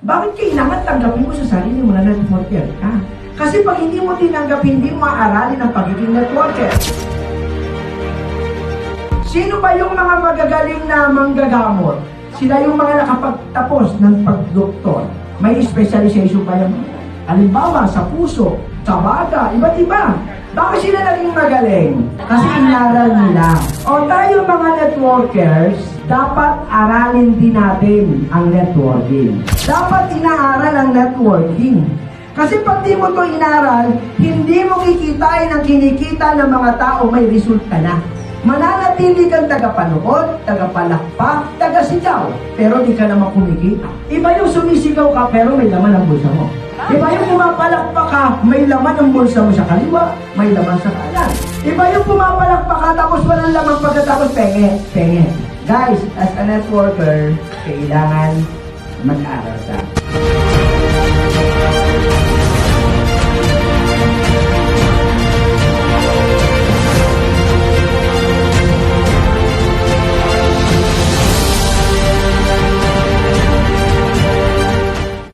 Bakit kailangan tanggapin mo sa sarili mo na networker ka? Kasi pag hindi mo tinanggap, hindi mo maaralin ang pagiging networker. Sino ba yung mga magagaling na manggagamot? Sila yung mga nakapagtapos ng pagdoktor. May specialization pa yan. Halimbawa, sa puso, sa baga, iba't iba. Bakit sila naging magaling? Kasi inaral nila. O tayo mga networkers, dapat aralin din natin ang networking. Dapat inaaral ang networking. Kasi pag di mo ito inaral, hindi mo kikitain ang kinikita ng mga tao, may resulta na. Mananatili kang tagapanood, tagapalakpak, tagasigaw, pero di ka naman kumikita. Iba yung sumisigaw ka, pero may laman ang bulsa mo. Iba yung pumapalakpak ka, may laman ang bulsa mo sa kaliwa, may laman sa kanan. Iba yung pumapalakpak ka, tapos walang laman pagkatapos penge. Guys, as a networker, kailangan mag-aral ka.